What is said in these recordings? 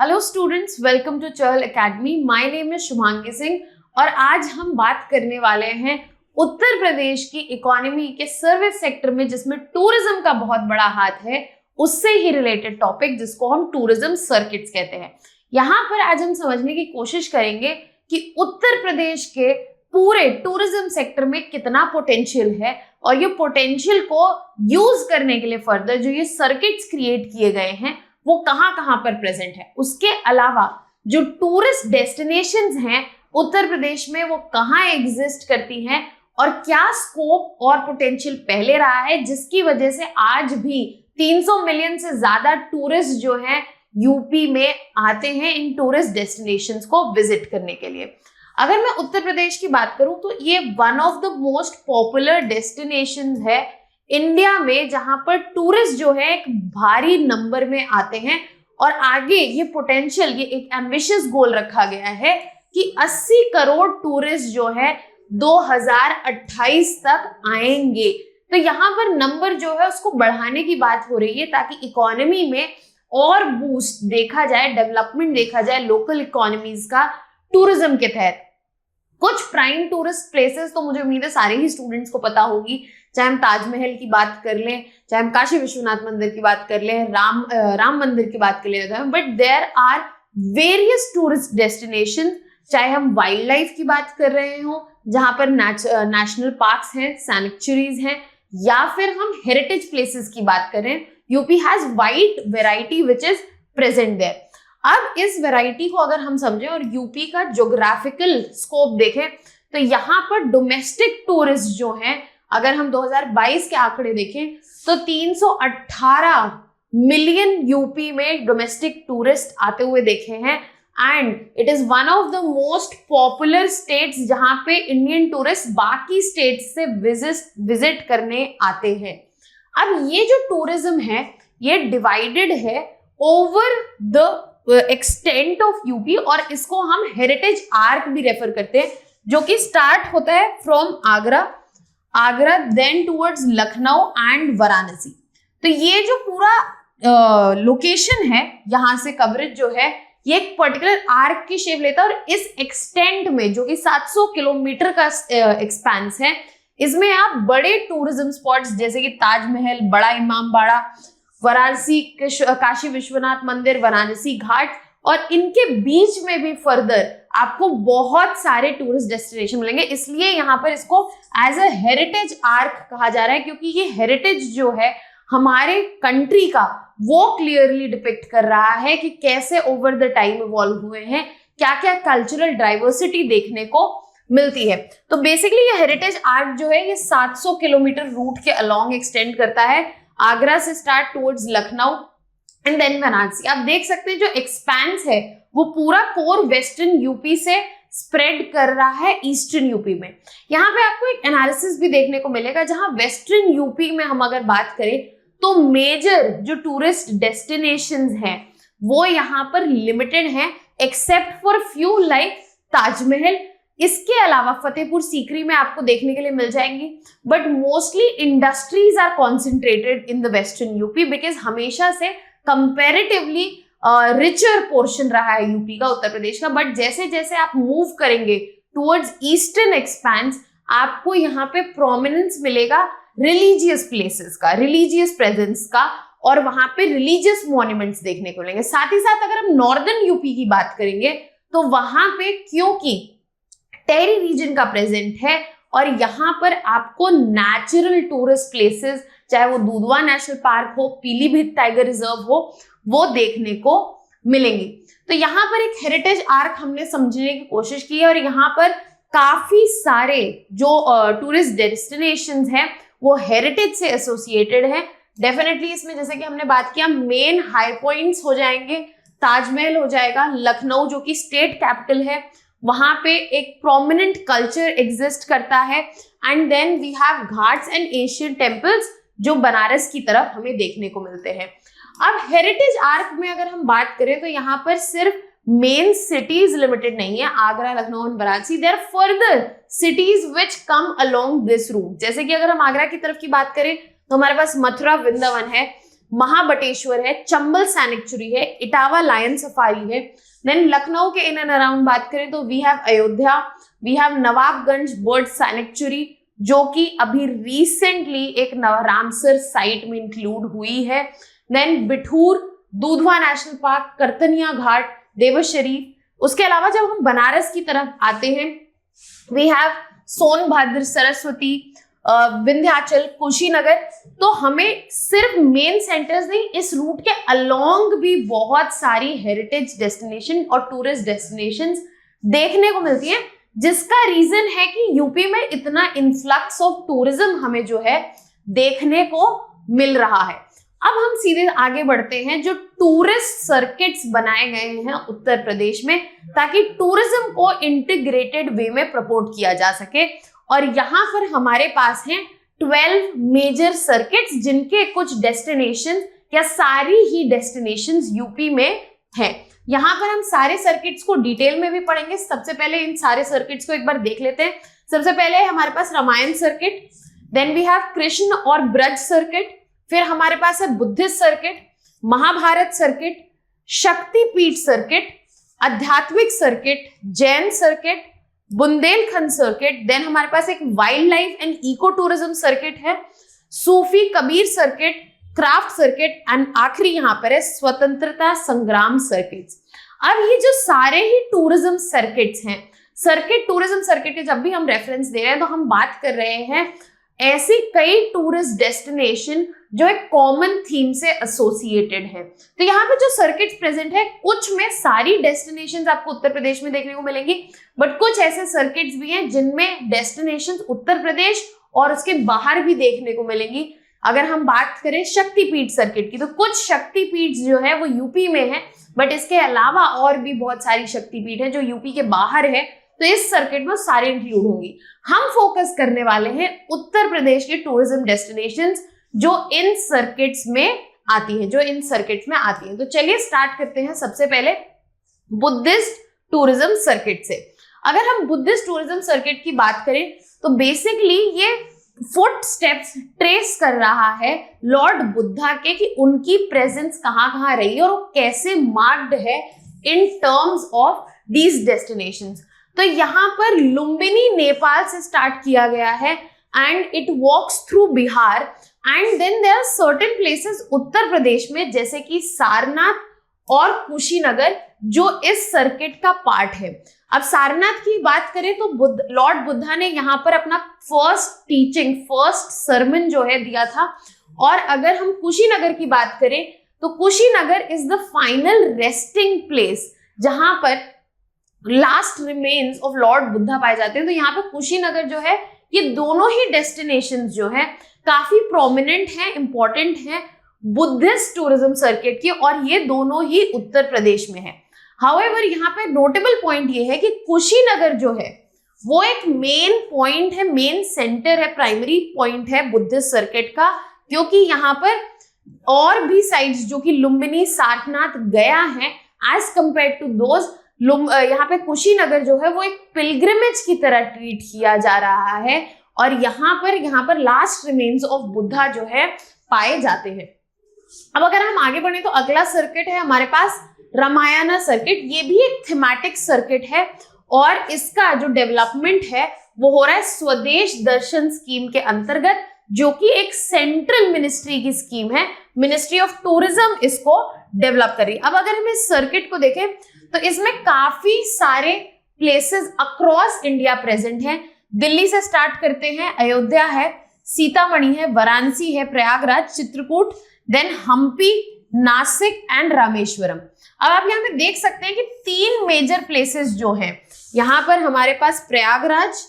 Hello students, welcome to Chahal academy. My name is Shubhangi Singh और आज हम बात करने वाले हैं उत्तर प्रदेश की इकोनॉमी के सर्विस सेक्टर में, जिसमें टूरिज्म का बहुत बड़ा हाथ है, उससे ही रिलेटेड टॉपिक जिसको हम टूरिज्म सर्किट्स कहते हैं। यहाँ पर आज हम समझने की कोशिश करेंगे कि उत्तर प्रदेश के पूरे टूरिज्म सेक्टर में कितना पोटेंशियल है और ये पोटेंशियल को यूज करने के लिए फर्दर जो ये सर्किट्स क्रिएट किए गए हैं वो कहाँ पर प्रेजेंट है। उसके अलावा जो टूरिस्ट डेस्टिनेशंस हैं उत्तर प्रदेश में वो कहाँ एग्जिस्ट करती हैं और क्या स्कोप और पोटेंशियल पहले रहा है, जिसकी वजह से आज भी 300 मिलियन से ज्यादा टूरिस्ट जो हैं यूपी में आते हैं इन टूरिस्ट डेस्टिनेशंस को विजिट करने के लिए। अगर मैं उत्तर प्रदेश की बात करूं तो ये one of the most popular destinations है इंडिया में, जहां पर टूरिस्ट जो है एक भारी नंबर में आते हैं और आगे ये पोटेंशियल, ये एक एम्बिशियस गोल रखा गया है कि 80 करोड़ टूरिस्ट जो है 2028 तक आएंगे। तो यहाँ पर नंबर जो है उसको बढ़ाने की बात हो रही है ताकि इकोनॉमी में और बूस्ट देखा जाए, डेवलपमेंट देखा जाए लोकल इकोनॉमीज का टूरिज्म के तहत। कुछ प्राइम टूरिस्ट प्लेसेस तो मुझे उम्मीद है सारे ही स्टूडेंट्स को पता होगी, चाहे हम ताजमहल की बात कर लें, चाहे हम काशी विश्वनाथ मंदिर की बात कर लें, राम मंदिर की बात कर लें, but there are various tourist destination. चाहे हम वाइल्ड लाइफ की बात कर रहे हो जहां पर नेशनल पार्क्स हैं, सैंक्चुरीज हैं, या फिर हम हेरिटेज प्लेसेस की बात करें, UP has wide variety which is present there. अब इस वैरायटी को अगर हम समझें और यूपी का ज्योग्राफिकल स्कोप देखें तो यहाँ पर डोमेस्टिक टूरिस्ट जो हैं, अगर हम 2022 के आंकड़े देखें तो 318 मिलियन यूपी में डोमेस्टिक टूरिस्ट आते हुए देखे हैं and it is one of the most popular states जहां पे इंडियन टूरिस्ट बाकी स्टेट्स से विजिट करने आते हैं। अब ये जो टूरिज्म है ये डिवाइडेड है over the extent of UP और इसको हम हेरिटेज आर्क भी रेफर करते हैं, जो कि स्टार्ट होता है from Agra then towards Lucknow and Varanasi. तो ये जो पूरा लोकेशन है, यहाँ से कवरेज जो है ये एक पर्टिकुलर आर्क की शेप लेता है और इस एक्सटेंट में जो कि 700 किलोमीटर का एक्सपेंस है, इसमें आप बड़े टूरिज्म स्पॉट्स जैसे कि ताजमहल, बड़ा इमामबाड़ा, वाराणसी काशी विश्वनाथ मंदिर, वाराणसी घाट और इनके बीच में भी फर्दर आपको बहुत सारे टूरिस्ट डेस्टिनेशन मिलेंगे। इसलिए यहाँ पर इसको एज अ हेरिटेज आर्क कहा जा रहा है, क्योंकि ये हेरिटेज जो है हमारे कंट्री का वो क्लियरली डिपिक्ट कर रहा है कि कैसे ओवर द टाइम इवॉल्व हुए हैं, क्या क्या कल्चरल डाइवर्सिटी देखने को मिलती है। तो बेसिकली ये हेरिटेज आर्क जो है ये 700 किलोमीटर रूट के अलोंग एक्सटेंड करता है, आगरा से start towards Lucknow and then Varanasi. आप देख सकते हैं जो एक्सपेंस है वो पूरा कोर वेस्टर्न यूपी से स्प्रेड कर रहा है ईस्टर्न यूपी में। यहाँ पे आपको एक एनालिसिस भी देखने को मिलेगा जहां वेस्टर्न यूपी में हम अगर बात करें तो मेजर जो टूरिस्ट डेस्टिनेशंस हैं वो यहाँ पर लिमिटेड हैं except for few like Taj Mahal. इसके अलावा फतेहपुर सीकरी में आपको देखने के लिए मिल जाएंगी, but mostly industries are concentrated in the western UP because हमेशा से कंपैरेटिवली रिचर पोर्शन रहा है यूपी का, उत्तर प्रदेश का। बट जैसे जैसे आप मूव करेंगे टुवर्ड्स ईस्टर्न एक्सपेंस आपको यहाँ पे प्रोमिनेंस मिलेगा रिलीजियस प्लेसेस का, रिलीजियस प्रेजेंस का, और वहां पे रिलीजियस मॉन्यूमेंट्स देखने को मिलेंगे। साथ ही साथ अगर हम नॉर्दर्न यूपी की बात करेंगे तो वहां पे क्योंकि टेरी रीजन का प्रेजेंट है और यहाँ पर आपको नेचुरल टूरिस्ट प्लेसेस, चाहे वो दुधवा नेशनल पार्क हो, पीलीभीत टाइगर रिजर्व हो, वो देखने को मिलेंगी। तो यहाँ पर एक हेरिटेज आर्क हमने समझने की कोशिश की है और यहाँ पर काफी सारे जो टूरिस्ट डेस्टिनेशंस हैं वो हेरिटेज से एसोसिएटेड है। डेफिनेटली इसमें जैसे कि हमने बात किया मेन हाई पॉइंट्स हो जाएंगे, ताजमहल हो जाएगा, लखनऊ जो कि स्टेट कैपिटल है वहां पे एक प्रोमिनेंट कल्चर एग्जिस्ट करता है, and then we have ghats and Asian temples जो बनारस की तरफ हमें देखने को मिलते हैं। अब हेरिटेज आर्क में अगर हम बात करें तो यहाँ पर सिर्फ मेन सिटीज लिमिटेड नहीं है, Agra, Lucknow and Varanasi, there further cities which come along this route. जैसे कि अगर हम आगरा की तरफ की बात करें तो हमारे पास मथुरा, वृंदावन है, महाबटेश्वर है, चंबल सैनिक्चुरी है, इटावा लायन सफारी है। देन लखनऊ के इन एंड अराउंड बात करें तो we have Ayodhya, we have Nawabganj bird sanctuary जो कि अभी रिसेंटली एक रामसर साइट में इंक्लूड हुई है। देन बिठूर, दूधवा नेशनल पार्क, करतनिया घाट, देवा शरीफ। उसके अलावा जब हम बनारस की तरफ आते हैं वी हैव सोनभद्र, सरस्वती, विंध्याचल, कुशीनगर। तो हमें सिर्फ मेन सेंटर्स नहीं, इस रूट के अलोंग भी बहुत सारी हेरिटेज डेस्टिनेशन और टूरिस्ट डेस्टिनेशंस देखने को मिलती हैं, जिसका रीजन है कि यूपी में इतना इन्फ्लक्स ऑफ टूरिज्म हमें जो है देखने को मिल रहा है। अब हम सीधे आगे बढ़ते हैं, जो टूरिस्ट सर्किट्स बनाए गए हैं उत्तर प्रदेश में ताकि टूरिज्म को इंटीग्रेटेड वे में प्रमोट किया जा सके। और यहाँ पर हमारे पास हैं 12 मेजर सर्किट्स, जिनके कुछ डेस्टिनेशन या सारी ही डेस्टिनेशंस यूपी में हैं। यहाँ पर हम सारे सर्किट्स को डिटेल में भी पढ़ेंगे। सबसे पहले इन सारे सर्किट्स को एक बार देख लेते हैं। सबसे पहले हमारे पास Ramayan circuit, then we have Krishna और ब्रज सर्किट, फिर हमारे पास है Buddhist circuit, Mahabharat circuit, Shaktipeeth circuit, आध्यात्मिक circuit, Jain circuit, Bundelkhand circuit. Then हमारे पास एक wildlife and eco tourism circuit है, Sufi Kabir circuit, craft circuit and आखिरी यहाँ पर है स्वतंत्रता संग्राम सर्किट्स। अब ये जो सारे ही टूरिज्म सर्किट्स हैं, सर्किट टूरिज्म सर्किट के जब भी हम रेफरेंस दे रहे हैं तो हम बात कर रहे हैं ऐसी कई टूरिस्ट डेस्टिनेशन जो एक कॉमन थीम से एसोसिएटेड है। तो यहाँ पे जो सर्किट्स प्रेजेंट है, कुछ में सारी डेस्टिनेशंस आपको उत्तर प्रदेश में देखने को मिलेंगी, बट कुछ ऐसे सर्किट्स भी हैं जिनमें डेस्टिनेशंस उत्तर प्रदेश और उसके बाहर भी देखने को मिलेंगी। अगर हम बात करें शक्तिपीठ सर्किट की, तो कुछ शक्तिपीठ जो है वो यूपी में है, बट इसके अलावा और भी बहुत सारी शक्तिपीठ है जो यूपी के बाहर है, तो इस सर्किट में सारे इंक्लूड होंगी। हम फोकस करने वाले हैं उत्तर प्रदेश के टूरिज्म डेस्टिनेशंस जो इन सर्किट्स में आती है, तो चलिए स्टार्ट करते हैं सबसे पहले बुद्धिस्ट टूरिज्म सर्किट से। अगर हम बुद्धिस्ट टूरिज्म सर्किट की बात करें तो बेसिकली ये फुट स्टेप्स ट्रेस कर रहा है लॉर्ड बुद्धा के, कि उनकी प्रेजेंस कहाँ रही है और वो कैसे मार्क्ड है in terms of these destinations. तो यहाँ पर लुम्बिनी नेपाल से स्टार्ट किया गया है and it walks through Bihar and then there are certain places Uttar Pradesh में जैसे कि सारनाथ और कुशीनगर जो इस सर्किट का पार्ट है। अब सारनाथ की बात करें तो लॉर्ड बुद्धा ने यहाँ पर अपना फर्स्ट सरमन जो है दिया था। और अगर हम कुशीनगर की बात करें तो Kushinagar is the final resting place जहां पर last remains of Lord Buddha पाए जाते हैं। तो यहाँ पे कुशीनगर जो है, ये दोनों ही डेस्टिनेशंस जो है काफी प्रोमिनेंट हैं, इंपॉर्टेंट हैं बुद्धिस्ट टूरिज्म सर्किट की, और ये दोनों ही उत्तर प्रदेश में है। हाउएवर यहाँ पे नोटेबल पॉइंट ये है कि कुशीनगर जो है वो एक मेन पॉइंट है, मेन सेंटर है, प्राइमरी पॉइंट है बुद्धिस्ट सर्किट का, क्योंकि यहाँ पर और भी साइट्स जो कि लुम्बिनी, सारनाथ, गया है, एज कंपेयर टू दोज यहाँ पे कुशीनगर जो है वो एक पिलग्रिमेज की तरह ट्रीट किया जा रहा है और यहाँ पर लास्ट रिमेन्स ऑफ बुद्धा जो है पाए जाते हैं। अब अगर हम आगे बढ़े तो अगला सर्किट है हमारे पास रामायण सर्किट। ये भी एक थीमेटिक सर्किट है और इसका जो डेवलपमेंट है वो हो रहा है स्वदेश दर्शन स्कीम के अंतर्गत, जो कि एक सेंट्रल मिनिस्ट्री की स्कीम है, मिनिस्ट्री ऑफ टूरिज्म इसको डेवलप कर रही है। अब अगर हम इस सर्किट को देखें तो इसमें काफी सारे प्लेसेस अक्रॉस इंडिया प्रेजेंट हैं। दिल्ली से स्टार्ट करते हैं, अयोध्या है, सीतामढ़ी है, वाराणसी है, प्रयागराज, चित्रकूट, देन हम्पी, नासिक एंड रामेश्वरम। अब आप यहाँ पे देख सकते हैं कि 3 मेजर प्लेसेस जो हैं यहाँ पर हमारे पास प्रयागराज,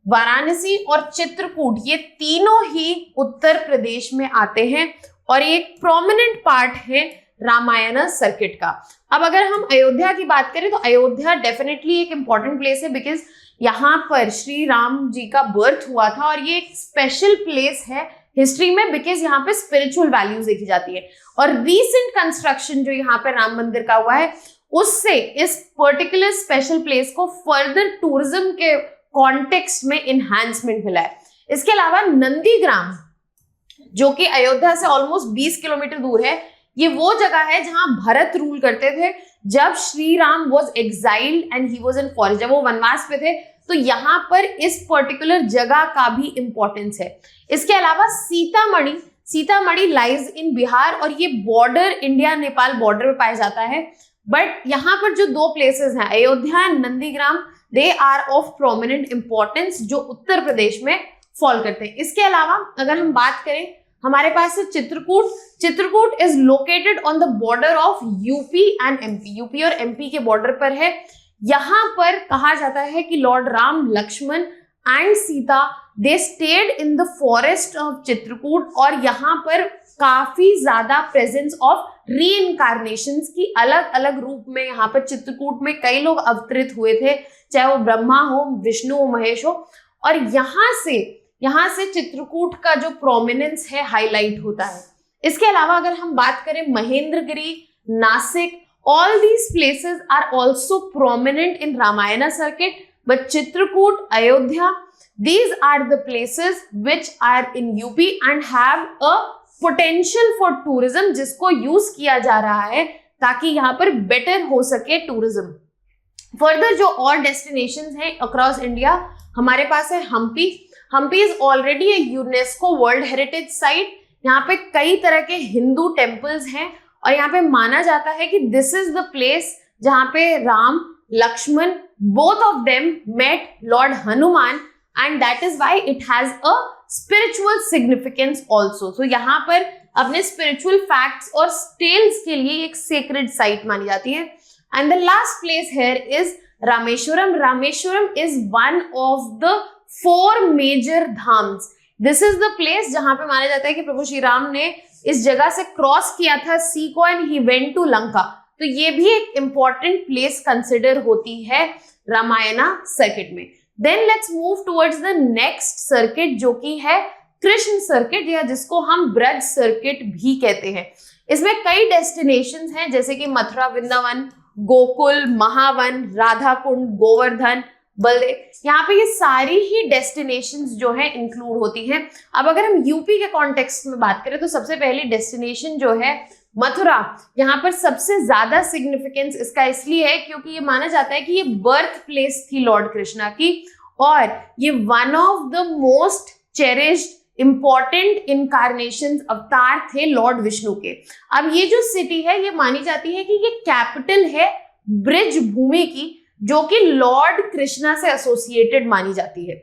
वाराणसी और चित्रकूट, ये तीनों ही उत्तर प्रदेश में आते हैं और ये एक प्रोमिनेंट पार्ट है रामायण सर्किट का। अब अगर हम अयोध्या की बात करें तो अयोध्या डेफिनेटली एक इंपॉर्टेंट प्लेस है बिकॉज यहाँ पर श्री राम जी का बर्थ हुआ था और ये एक स्पेशल प्लेस है हिस्ट्री में बिकॉज यहाँ पे स्पिरिचुअल वैल्यूज देखी जाती है। और रीसेंट कंस्ट्रक्शन जो यहाँ पे राम मंदिर का हुआ है उससे इस पर्टिकुलर स्पेशल प्लेस को फर्दर टूरिज्म के कॉन्टेक्स्ट में इन्हांसमेंट मिला है। इसके अलावा नंदीग्राम जो कि अयोध्या से ऑलमोस्ट 20 किलोमीटर दूर है। ये वो जगह है जहां भरत रूल करते थे जब Shri Ram was exiled and he was in forest, जब वो वनवास पे थे। तो यहाँ पर इस पर्टिकुलर जगह का भी इंपॉर्टेंस है। इसके अलावा सीतामढ़ी लाइज इन बिहार, और ये बॉर्डर इंडिया नेपाल बॉर्डर पे पाया जाता है। बट यहाँ पर जो दो प्लेसेस हैं Ayodhya and Nandigram, they are of prominent importance, जो उत्तर प्रदेश में फॉल करते हैं। इसके अलावा अगर हम बात करें, हमारे पास है Chitrakoot is located on the border of UP and MP, UP और एमपी के बॉर्डर पर है। यहाँ पर कहा जाता है कि lord Ram, Lakshman and Sita they stayed in the forest of Chitrakoot, और यहाँ पर काफी ज्यादा प्रेजेंस ऑफ रीइंकारनेशंस की अलग अलग रूप में यहाँ पर चित्रकूट में कई लोग अवतरित हुए थे, चाहे वो ब्रह्मा हो, विष्णु हो, महेश हो। और यहाँ से चित्रकूट का जो प्रोमिनेंस है हाईलाइट होता है। इसके अलावा अगर हम बात करें Mahendragiri, Nashik, all these places are also prominent in Ramayana circuit, but Chitrakoot, Ayodhya, these are the places which are in UP and have a potential for tourism, जिसको यूज किया जा रहा है ताकि यहाँ पर बेटर हो सके टूरिज्म। फर्दर जो और डेस्टिनेशंस हैं अक्रॉस इंडिया, हमारे पास है Hampi is already a UNESCO world heritage site. यहाँ पे कई तरह के हिंदू टेम्पल्स हैं, और यहाँ पे माना जाता है कि दिस इज द प्लेस जहाँ पे Ram, Lakshman, both of them met lord Hanuman, and that is why it has a spiritual significance also. So यहाँ पर अपने स्पिरिचुअल फैक्ट्स और टेल्स के लिए एक सेक्रेड साइट मानी जाती है। And the last place here is Rameswaram. Rameswaram is one of the 4 major धाम्स। दिस इज द प्लेस जहां पे माना जाता है कि प्रभु श्री राम ने इस जगह से क्रॉस किया था सी को, and he went to Lanka. तो ये भी एक इंपॉर्टेंट प्लेस कंसिडर होती है रामायणा सर्किट में। Then let's move towards the next circuit, जो कि है कृष्ण सर्किट, या जिसको हम ब्रज सर्किट भी कहते हैं। इसमें कई डेस्टिनेशंस हैं, जैसे कि मथुरा, वृंदावन, गोकुल, महावन, राधा कुंड, गोवर्धन, बलदेव। यहाँ पे ये सारी ही डेस्टिनेशंस जो है इंक्लूड होती हैं। अब अगर हम यूपी के कॉन्टेक्स्ट में बात करें तो सबसे पहली डेस्टिनेशन जो है मथुरा। यहाँ पर सबसे ज्यादा सिग्निफिकेंस इसका इसलिए है क्योंकि ये माना जाता है कि ये बर्थ प्लेस थी लॉर्ड कृष्णा की, और ये one of the most cherished important incarnation अवतार थे लॉर्ड विष्णु के। अब ये जो सिटी है ये मानी जाती है कि ये कैपिटल है ब्रिज भूमि की, जो कि लॉर्ड कृष्णा से एसोसिएटेड मानी जाती है।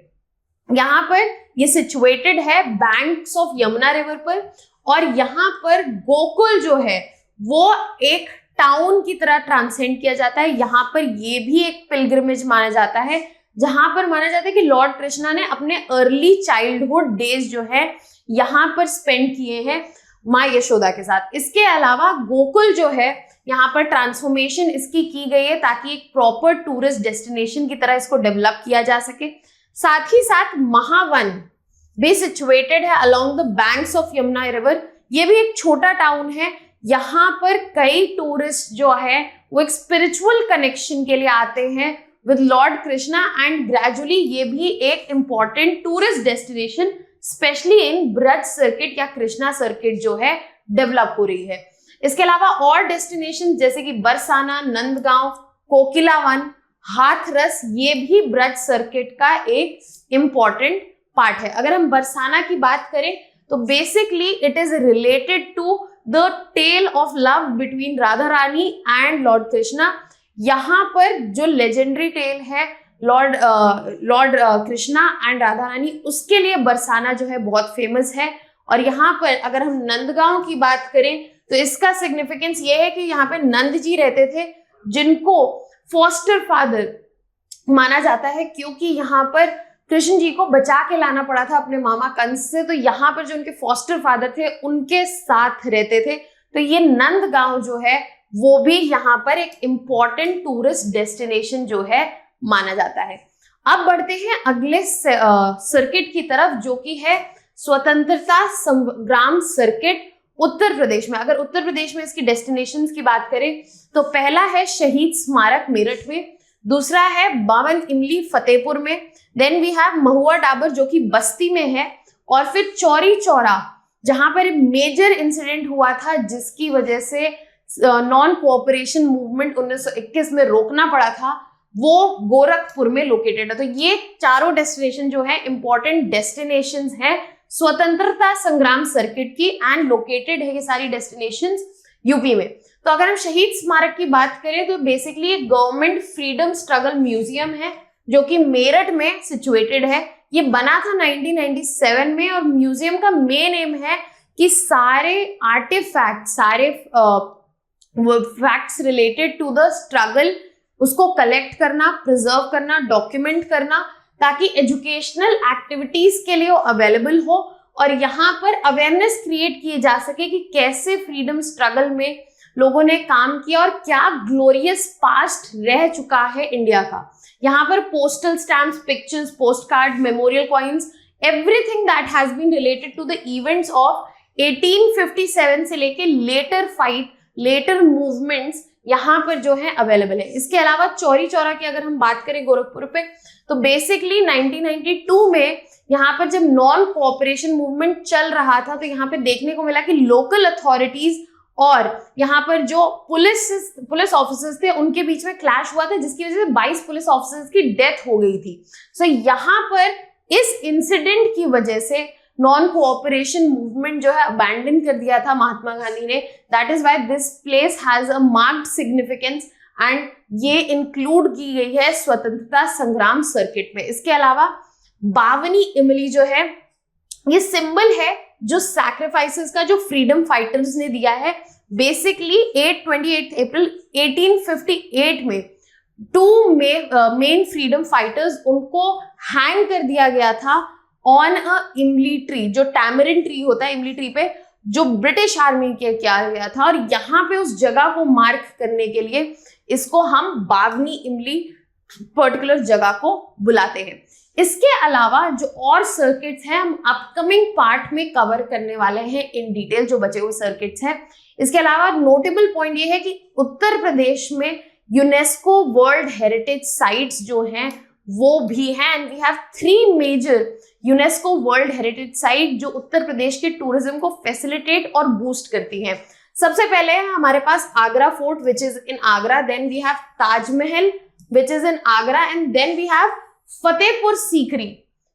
यहाँ पर ये सिचुएटेड है बैंक्स ऑफ यमुना रिवर पर, और यहाँ पर गोकुल जो है वो एक टाउन की तरह ट्रांसेंड किया जाता है। यहाँ पर ये भी एक पिलग्रिमेज माना जाता है, जहां पर माना जाता है कि लॉर्ड कृष्णा ने अपने अर्ली चाइल्डहुड डेज जो है यहाँ पर स्पेंड किए हैं माँ यशोदा के साथ। इसके अलावा गोकुल जो है यहाँ पर ट्रांसफॉर्मेशन इसकी की गई है ताकि एक प्रॉपर टूरिस्ट डेस्टिनेशन की तरह इसको डेवलप किया जा सके। साथ ही साथ महावन भी सिचुएटेड है along the banks of Yamuna river. ये भी एक छोटा टाउन है। यहाँ पर कई टूरिस्ट जो है वो एक स्पिरिचुअल कनेक्शन के लिए आते हैं with Lord Krishna, and gradually ये भी एक important tourist destination specially in Braj circuit या कृष्णा सर्किट जो है डेवलप हो रही है। इसके अलावा और डेस्टिनेशन जैसे कि बरसाना, नंदगांव, कोकिलावन, हाथरस, ये भी ब्रज सर्किट का एक इंपॉर्टेंट पार्ट है। अगर हम बरसाना की बात करें तो basically it is related to the tale of love between Radha Rani and lord Krishna. यहाँ पर जो लेजेंडरी टेल है लॉर्ड कृष्णा एंड राधा रानी, उसके लिए बरसाना जो है बहुत फेमस है। और यहाँ पर अगर हम नंदगांव की बात करें तो इसका सिग्निफिकेंस ये है कि यहाँ पे नंद जी रहते थे जिनको फॉस्टर फादर माना जाता है, क्योंकि यहाँ पर कृष्ण जी को बचा के लाना पड़ा था अपने मामा कंस से। तो यहाँ पर जो उनके फॉस्टर फादर थे उनके साथ रहते थे। तो ये नंदगांव जो है वो भी यहाँ पर एक इंपॉर्टेंट टूरिस्ट डेस्टिनेशन जो है माना जाता है। अब बढ़ते हैं अगले सर्किट की तरफ, जो कि है स्वतंत्रता संग्राम सर्किट उत्तर प्रदेश में। अगर उत्तर प्रदेश में इसकी डेस्टिनेशंस की बात करें तो पहला है शहीद स्मारक मेरठ में, दूसरा है बावन इमली फतेहपुर में, देन वी हैव महुआ डाबर जो कि बस्ती में है, और फिर चौरी चौरा जहां पर मेजर इंसिडेंट हुआ था जिसकी वजह से नॉन कोऑपरेशन मूवमेंट 1921 में रोकना पड़ा था, वो गोरखपुर में लोकेटेड है। तो ये चारों डेस्टिनेशन जो है इंपॉर्टेंट डेस्टिनेशंस है स्वतंत्रता संग्राम सर्किट की, एंड लोकेटेड है ये सारी डेस्टिनेशंस यूपी में। तो अगर हम शहीद स्मारक की बात करें तो बेसिकली एक गवर्नमेंट फ्रीडम स्ट्रगल म्यूजियम है जो कि मेरठ में सिचुएटेड है। ये बना था 1997 में, और म्यूजियम का मेन एम है कि सारे आर्टिफैक्ट, सारे facts related to the struggle उसको कलेक्ट करना, प्रिजर्व करना, डॉक्यूमेंट करना, ताकि एजुकेशनल एक्टिविटीज के लिए अवेलेबल हो और यहाँ पर अवेयरनेस क्रिएट किए जा सके कि कैसे फ्रीडम स्ट्रगल में लोगों ने काम किया और क्या ग्लोरियस पास्ट रह चुका है इंडिया का। यहाँ पर postal stamps, pictures, post card, memorial coins, everything that has been related to the events of 1857 से लेके लेटर फाइट, लेटर मूवमेंट्स यहाँ पर जो है अवेलेबल है। इसके अलावा चौरी चौरा की अगर हम बात करें गोरखपुर पे, तो बेसिकली 1992 में यहाँ पर जब नॉन कोऑपरेशन मूवमेंट चल रहा था तो यहाँ पे देखने को मिला कि लोकल अथॉरिटीज और यहाँ पर जो पुलिस ऑफिसर्स थे उनके बीच में क्लैश हुआ था, जिसकी वजह से 22 पुलिस ऑफिसर्स की डेथ हो गई थी। सो यहाँ पर इस इंसिडेंट की वजह से नॉन कोऑपरेशन मूवमेंट जो है अबैंडन कर दिया था महात्मा गांधी ने। That is why this place has a marked significance, and ये इंक्लूड की गई है स्वतंत्रता संग्राम सर्किट में। इसके अलावा बावनी इमली जो है ये सिंबल है जो सैक्रिफाइसेस का जो फ्रीडम फाइटर्स ने दिया है। बेसिकली 28 अप्रैल 1858 में 2 मेन फ्रीडम फाइटर्स, उनको हैंग कर दिया गया था ऑन अ इमली ट्री, जो टैमरिन ट्री होता है इमली ट्री पे, जो ब्रिटिश आर्मी के किया गया था। और यहाँ पे उस जगह को मार्क करने के लिए इसको हम बावनी इमली पर्टिकुलर जगह को बुलाते हैं। इसके अलावा जो और सर्किट्स हैं हम अपकमिंग पार्ट में कवर करने वाले हैं इन डिटेल, जो बचे हुए सर्किट्स हैं। इसके अलावा नोटेबल पॉइंट ये है कि उत्तर प्रदेश में यूनेस्को वर्ल्ड हेरिटेज साइट्स जो हैं वो भी हैं, and we have 3 major UNESCO world heritage site जो उत्तर प्रदेश के टूरिज्म को फैसिलिटेट और बूस्ट करती हैं। सबसे पहले है हमारे पास Agra fort which is in Agra, then we have Taj Mahal which is in Agra, and then we have Fatehpur Sikri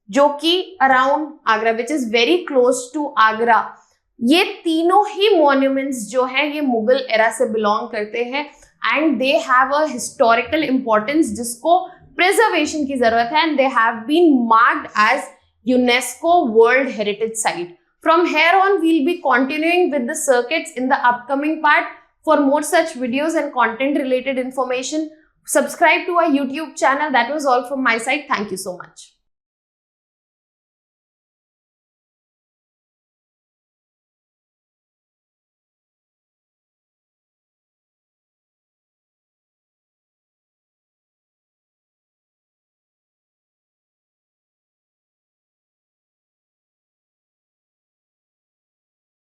जो कि around Agra which is very close to Agra. ये तीनों ही मॉन्यूमेंट्स जो हैं ये मुगल एरा से बिलोंग करते हैं, and they have a historical importance जिसको प्रिजर्वेशन की जरूरत है, and they have been marked as UNESCO World Heritage Site. From here on, we'll be continuing with the circuits in the upcoming part. For more such videos and content related information, subscribe to our YouTube channel. That was all from my side. Thank you so much.